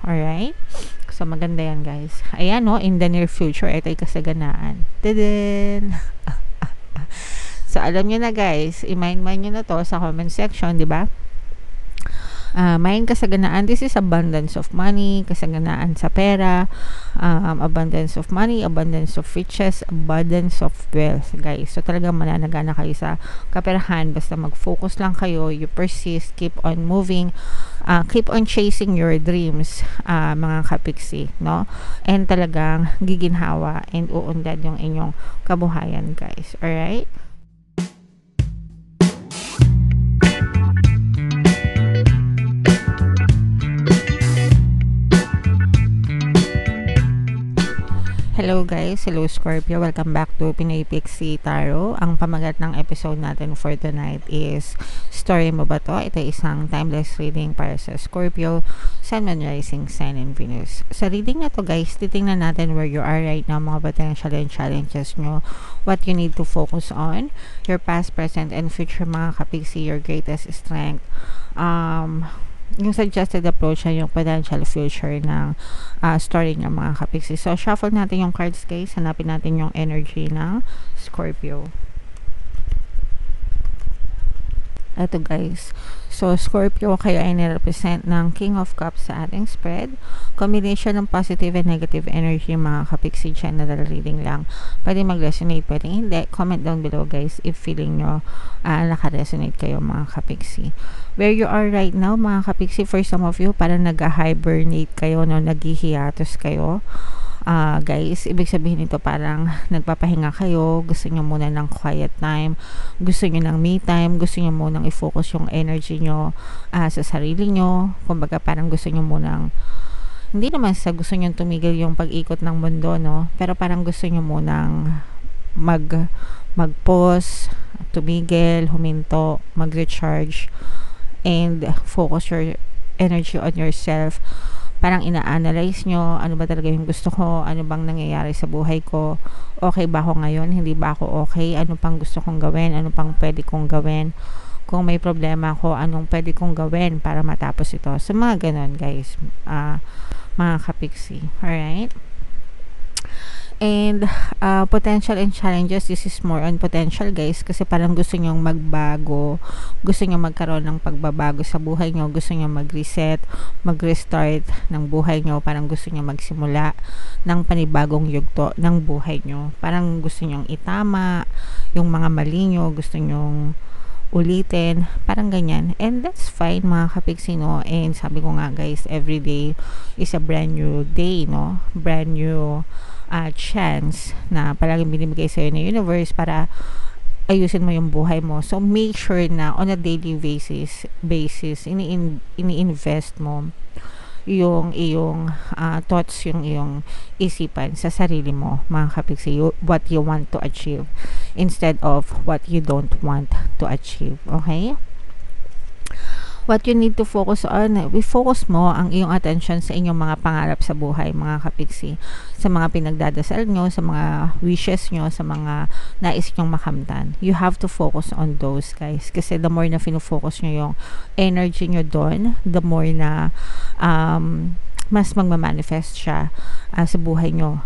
Alright? So, maganda yan, guys. Ayan, no? In the near future, ito'y kasaganaan. Tadin! So, alam nyo na, guys. I-mind nyo na to sa comment section, di ba? May kasaganaan, this is abundance of money, kasaganaan sa pera, abundance of money, abundance of riches, abundance of wealth, guys. So talagang mananagana kayo sa kaperahan, basta mag-focus lang kayo, you persist, keep on moving, keep on chasing your dreams, mga kapiksi, no? And talagang giginhawa and uunlad yung inyong kabuhayan, guys. Alright? Hello guys, hello Scorpio, welcome back to Pinoy Pixie Tarot. Ang pamagat ng episode natin for tonight is Story Mo Ba To? Ito ay isang timeless reading para sa Scorpio, Sun, Moon, Rising, Sign, and Venus. Sa reading na to guys, titingnan natin where you are right now, mga potential and challenges nyo, what you need to focus on, your past, present, and future mga kapiksi, your greatest strength, yung suggested approach ay yung potential future ng story ng mga kapiksi. So, shuffle natin yung cards guys. Hanapin natin yung energy ng Scorpio. Ito guys. So, Scorpio kayo ay nirepresent ng King of Cups sa ating spread. Combination ng positive and negative energy mga kapiksi. General reading lang. Pwede mag-resonate, pwede hindi. Comment down below guys if feeling nyo naka-resonate kayo mga kapiksi. Where you are right now mga kapiksi, for some of you parang nag-hibernate kayo, no? Nag-hiatus kayo. Guys, ibig sabihin nito parang nagpapahinga kayo, gusto nyo muna ng quiet time, gusto nyo ng me time, gusto nyo munang i-focus yung energy nyo sa sarili nyo. Kumbaga parang gusto nyo munang, hindi naman sa gusto nyo tumigil yung pag-ikot ng mundo, no? Pero parang gusto nyo munang mag-pause, tumigil, huminto, mag-recharge, and focus your energy on yourself. Parang ina-analyze nyo, ano ba talaga yung gusto ko, ano bang nangyayari sa buhay ko, okay ba ako ngayon, hindi ba ako okay, ano pang gusto kong gawin, ano pang pwede kong gawin, kung may problema ako, anong pwede kong gawin para matapos ito. So mga ganon guys, mga kapiksi. Alright? And potential and challenges, this is more on potential guys, kasi parang gusto nyong magbago, gusto nyong magkaroon ng pagbabago sa buhay nyo, gusto nyong mag-reset, mag-restart ng buhay nyo, parang gusto nyong magsimula ng panibagong yugto ng buhay nyo, parang gusto nyong itama yung mga mali nyo, gusto nyong ulitin, parang ganyan. And that's fine mga kapiksi, no? And sabi ko nga guys, every day is a brand new day, no? Brand new chance na palaging binibigay sa'yo ng universe para ayusin mo yung buhay mo. So make sure na on a daily basis ini-invest mo yung iyong thoughts, yung iyong isipan sa sarili mo mga kapiksi, what you want to achieve instead of what you don't want to achieve. Okay? What you need to focus on, i-focus mo ang iyong attention sa inyong mga pangarap sa buhay mga kapiksi, sa mga pinagdadasal nyo, sa mga wishes nyo, sa mga nais nyong makamtan. You have to focus on those guys, kasi the more na fino-focus nyo yung energy nyo doon, the more na mas magmamanifest siya sa buhay nyo.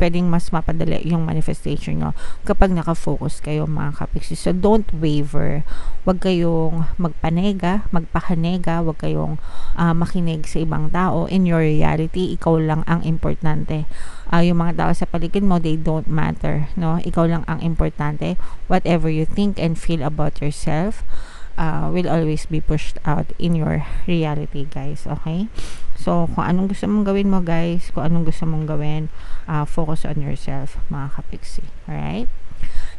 Pwedeng mas mapadali yung manifestation nyo kapag nakafocus kayo mga kapiksi. So don't waver, wag kayong magpanega, magpakanega, wag kayong makinig sa ibang tao. In your reality, ikaw lang ang importante. Yung mga tao sa paligid mo, they don't matter, no? Ikaw lang ang importante. Whatever you think and feel about yourself will always be pushed out in your reality guys. Okay? So kung anong gusto mong gawin mo guys, kung anong gusto mong gawin, focus on yourself mga kapiksi. Alright?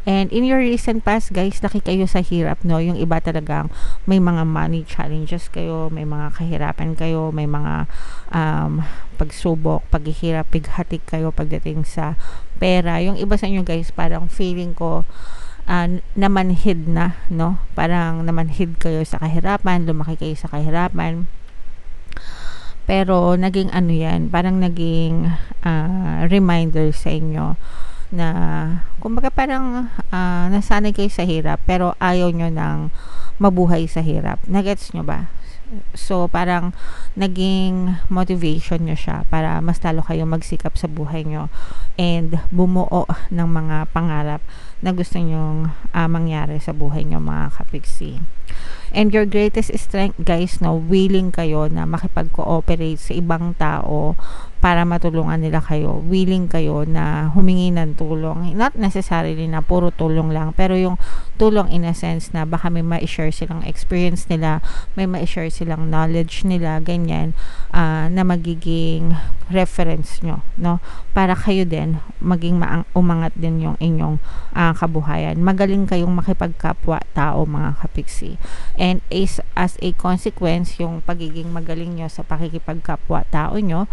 And in your recent past guys, laki kayo sa hirap, no? Yung iba talagang may mga money challenges kayo, may mga kahirapan kayo, may mga pagsubok, paghihirap, pighatik kayo pagdating sa pera. Yung iba sa inyo guys, parang feeling ko namanhid na, no? Parang namanhid kayo sa kahirapan, lumaki kayo sa kahirapan. Pero naging ano yan, parang naging reminder sa inyo na kumbaga parang nasanay kayo sa hirap pero ayaw nyo nang mabuhay sa hirap. Nagets nyo ba? So, parang naging motivation nyo siya para mas lalo kayo magsikap sa buhay nyo and bumuo ng mga pangarap na gusto nyong mangyari sa buhay nyo, mga kapiksi. And your greatest strength, guys, no, willing kayo na makipag-cooperate sa ibang tao para matulungan nila kayo. Willing kayo na humingi ng tulong. Not necessarily na puro tulong lang, pero yung tulong in a sense na baka may ma-share silang experience nila, may ma-share silang knowledge nila, ganyan, na magiging reference nyo, no? Para kayo din, maging umangat din yung inyong kabuhayan. Magaling kayong makipagkapwa tao, mga kapiksi. And as a consequence, yung pagiging magaling nyo sa pakikipagkapwa tao nyo,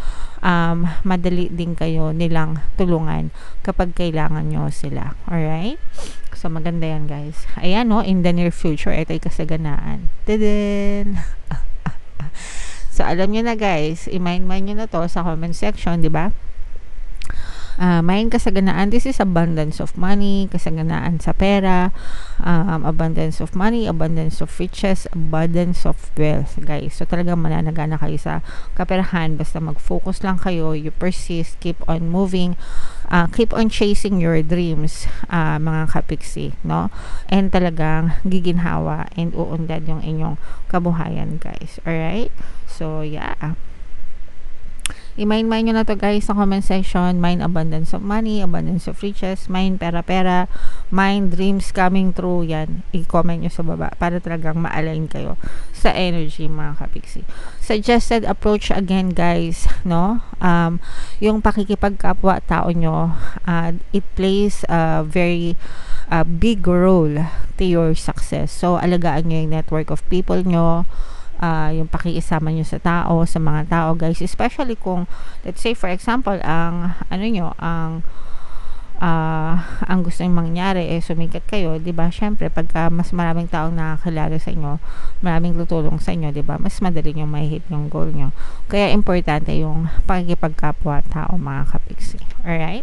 madali din kayo nilang tulungan kapag kailangan nyo sila. Alright? So, maganda yan, guys. Ayan, no? In the near future, ito'y kasaganaan. Tadaan! So, alam nyo na, guys. I-mind nyo na to sa comment section, di ba? May kasaganaan, this is abundance of money, kasaganaan sa pera, abundance of money, abundance of riches, abundance of wealth, guys. So talagang mananagana kayo sa kaperahan, basta mag-focus lang kayo, you persist, keep on moving, keep on chasing your dreams, mga kapiksi, no? And talagang giginhawa and uunlad yung inyong kabuhayan, guys. Alright? So, yeah. I-mind nyo na to, guys, sa comment section. Mind abundance of money, abundance of riches, mind pera-pera, mind dreams coming true. Yan, i-comment nyo sa baba para talagang ma-align kayo sa energy, mga kapiksi. Suggested approach again, guys, no? Yung pakikipagkapwa tao nyo, it plays a very big role to your success. So, alagaan nyo yung network of people nyo, yung pakikisama nyo sa tao, sa mga tao, guys, especially kung, let's say for example, ang gusto nyo mangyari sumikat kayo, 'di ba? Syempre, pagka mas maraming taong nakakilala sa inyo, maraming tutulong sa inyo, 'di ba? Mas madali nyo ma-hit yung goal nyo. Kaya importante yung pakikipagkapwa tao, mga kapiksi. Alright?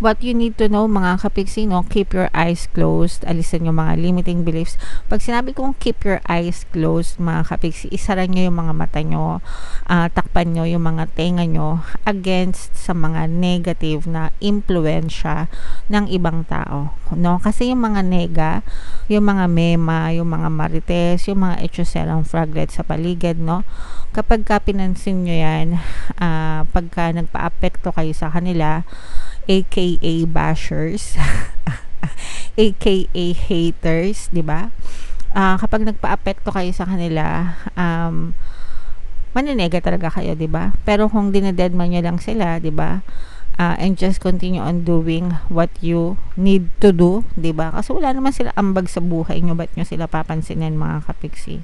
What you need to know, mga kapiksi, no, keep your eyes closed. Alisan yung mga limiting beliefs. Pag sinabi kong keep your eyes closed, mga kapiksi, isara nyo yung mga mata nyo, takpan nyo yung mga tenga nyo against sa mga negative na impluensya ng ibang tao, no? Kasi yung mga nega, yung mga mema, yung mga marites, yung mga echoselang fraglet sa paligid, no? Kapag pinansin nyo yan, pagka nagpa-apekto kayo sa kanila, aka bashers, aka haters, 'di ba? Kapag nagpa-apekto kayo sa kanila, maninega talaga kayo, 'di ba? Pero kung dinededman niyo lang sila, 'di ba? And just continue on doing what you need to do, 'di ba? Kasi wala naman sila ambag sa buhay niyo, ba't niyo sila papansinin, mga kapiksi?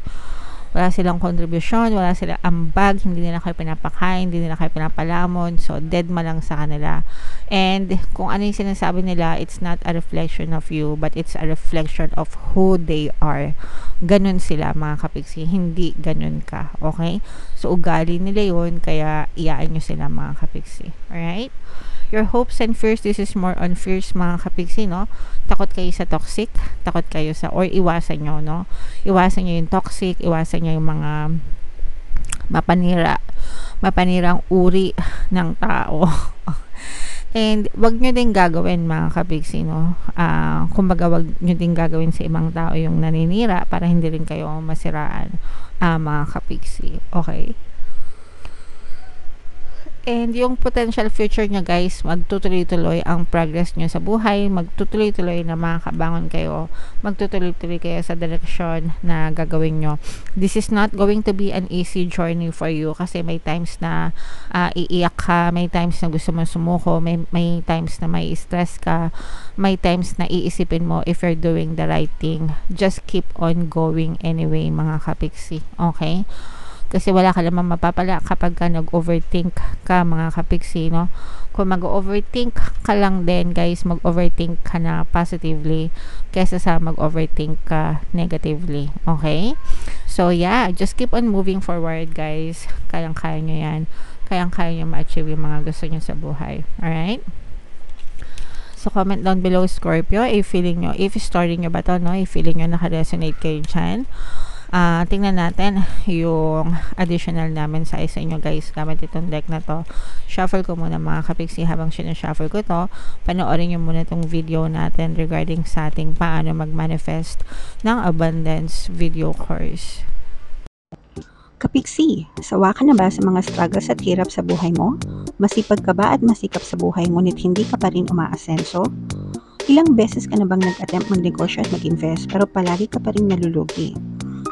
Wala silang kontribusyon, wala silang ambag, hindi nila kayo pinapakain, hindi nila kayo pinapalamon, so dead ma lang sa kanila. And kung ano yung sinasabi nila, it's not a reflection of you, but it's a reflection of who they are. Ganun sila, mga kapiksi, hindi ganun ka, okay? So ugali nila yun, kaya iyaan nyo sila, mga kapiksi. Alright? Your hopes and fears, this is more on fears, mga kapiksi, no? Takot kayo sa toxic, takot kayo sa, or iwasan nyo, no? Iwasan nyo yung toxic, iwasan nyo yung mga mapanirang uri ng tao. And wag nyo din gagawin, mga kapiksi, no? Kumbaga, wag nyo din gagawin sa ibang tao yung naninira para hindi rin kayo masiraan, mga kapiksi. Okay? And yung potential future nyo, guys, magtutuloy-tuloy ang progress nyo sa buhay, magtutuloy-tuloy na makakabangon kayo, magtutuloy-tuloy kayo sa direksyon na gagawin nyo. This is not going to be an easy journey for you kasi may times na iiyak ka, may times na gusto mo sumuko, may times na may stress ka, may times na iisipin mo if you're doing the right thing. Just keep on going anyway, mga kapiksi. Okay? Kasi wala ka naman mapapala kapag ka nag-overthink ka, mga kapiksi, no? Kung mag-overthink ka lang din, guys, mag-overthink ka na positively kesa sa mag-overthink ka negatively. Okay? So, yeah, just keep on moving forward, guys. Kayang-kaya nyo yan. Kayang-kaya nyo ma-achieve yung mga gusto nyo sa buhay. Alright? So, comment down below, Scorpio, if feeling nyo, if story nyo ba to, no? If feeling nyo naka-resonate kayo dyan. tingnan natin yung additional namin sa isa inyo guys gamit itong deck na to. Shuffle ko muna mga kapiksi. Habang sinashuffle ko to, panoorin nyo muna itong video natin regarding sa ating paano mag-manifest ng abundance video course. Kapiksi, sawa ka na ba sa mga struggles at hirap sa buhay mo? Masipag ka ba at masikap sa buhay ngunit hindi ka pa rin umaasenso? Ilang beses ka na bang nag-attempt magnegosyo at mag-invest pero palagi ka pa rin nalulugi?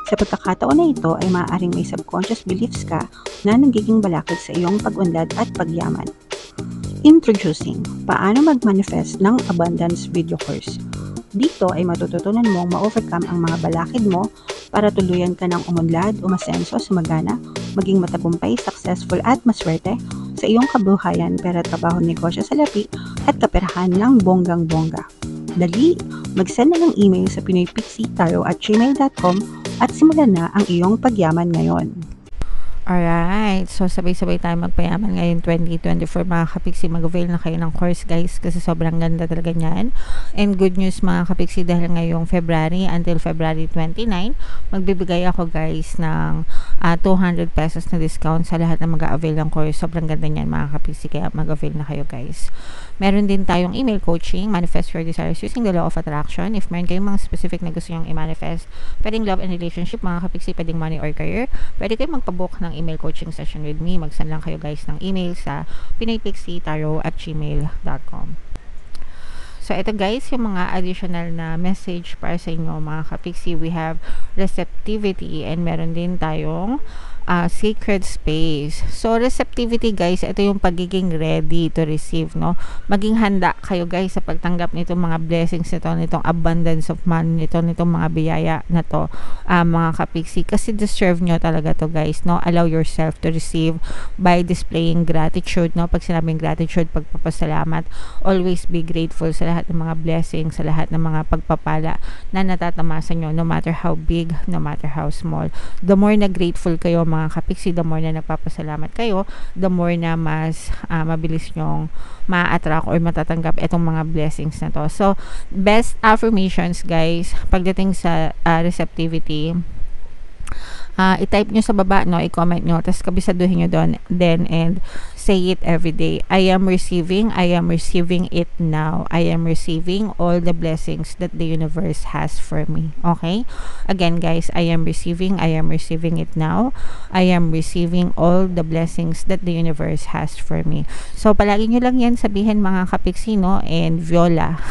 Sa pagkakataon na ito ay maaaring may subconscious beliefs ka na nagiging balakid sa iyong pag-unlad at pagyaman. Introducing, paano mag-manifest ng abundance video course. Dito ay matututunan mong ma-overcome ang mga balakid mo para tuluyan ka ng umunlad, umasenso, sumagana, maging matagumpay, successful at maswerte sa iyong kabuhayan, pera, trabaho, negosyo, salapi at kaperahan ng bonggang-bongga. Dali, mag-send na ng email sa pinoypixitaro@gmail.com at simulan na ang iyong pagyaman ngayon. Alright, so sabay-sabay tayo magpayaman ngayon 2024 mga kapiksi. Mag-avail na kayo ng course guys kasi sobrang ganda talaga niyan. And good news mga kapiksi, dahil ngayong February until February 29, magbibigay ako guys ng 200 pesos na discount sa lahat ng mag-avail ng course. Sobrang ganda niyan mga kapiksi, kaya mag-avail na kayo guys. Meron din tayong email coaching, manifest your desires using the law of attraction. If meron kayong mga specific na gusto nyong i-manifest, pwedeng love and relationship mga kapiksi, pwedeng money or career, pwede kayong magpabook ng email coaching session with me. Mag-send lang kayo guys ng email sa pinoypixitaro@gmail.com. So, ito guys, yung mga additional na message para sa inyo mga kapiksi. We have receptivity and meron din tayong sacred space. So, receptivity guys, ito yung pagiging ready to receive, no? Maging handa kayo guys sa pagtanggap nitong mga blessings nito, nitong abundance of money, nitong mga biyaya na to, mga kapiksi. Kasi deserve nyo talaga to guys, no? Allow yourself to receive by displaying gratitude, no? Pag sinabing gratitude, pagpapasalamat, always be grateful sa lahat ng mga blessings, sa lahat ng mga pagpapala na natatamasa nyo, no matter how big, no matter how small. The more na grateful kayo mga kapiksi, the more na nagpapasalamat kayo, the more na mas mabilis nyong ma-attract or matatanggap itong mga blessings na to. So, best affirmations guys, pagdating sa receptivity, i-type nyo sa baba, no, i-comment nyo, tapos kabisaduhin nyo doon, then, and say it every day. I am receiving it now. I am receiving all the blessings that the universe has for me. Okay? Again, guys, I am receiving it now. I am receiving all the blessings that the universe has for me. So, palagi nyo lang yan sabihin mga kapiksi, no, and Viola.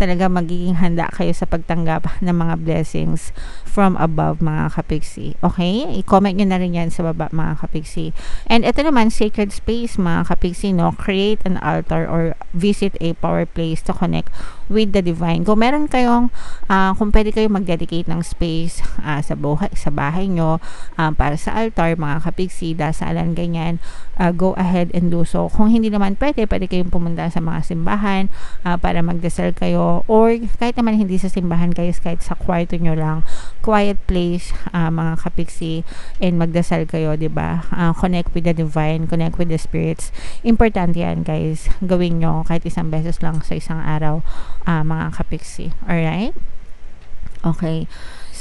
Talaga magiging handa kayo sa pagtanggap ng mga blessings from above mga kapiksi. Okay? I-comment nyo na rin yan sa baba mga kapiksi. And ito naman, sacred space mga kapiksi, no? Create an altar or visit a power place to connect with the divine. Kung meron kayong, kung pwede kayo mag-dedicate ng space sa bahay nyo, para sa altar mga kapiksi, dasalan, ganyan, go ahead and do so. Kung hindi naman pwede kayong pumunta sa mga simbahan para magdasal kayo, or kahit naman hindi sa simbahan guys, kahit sa kwarto nyo lang, quiet place mga kapiksi, and magdasal kayo, diba? Connect with the divine, connect with the spirits. Importante yan guys, gawin nyo kahit isang beses lang sa isang araw mga kapiksi. Alright? Okay.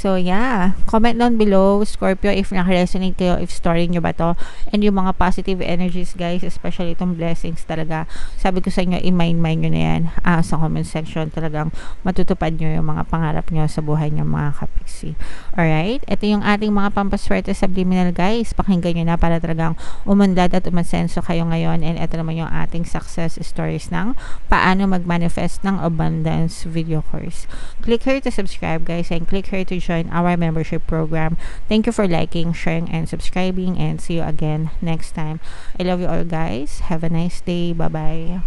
So, yeah. Comment down below, Scorpio, if naka-resonate kayo, if story nyo ba to. And yung mga positive energies, guys, especially itong blessings talaga. Sabi ko sa inyo, i-mind nyo na yan sa comment section. Talagang matutupad nyo yung mga pangarap nyo sa buhay nyo, mga kapiksi. Alright? Ito yung ating mga pampaswerte subliminal, guys. Pakinggan nyo na para talagang umandad at umasenso kayo ngayon. And ito naman yung ating success stories ng paano mag-manifest ng abundance video course. Click here to subscribe, guys, and click here to join our membership program. Thank you for liking, sharing, and subscribing, and see you again next time. I love you all guys. Have a nice day. Bye-bye.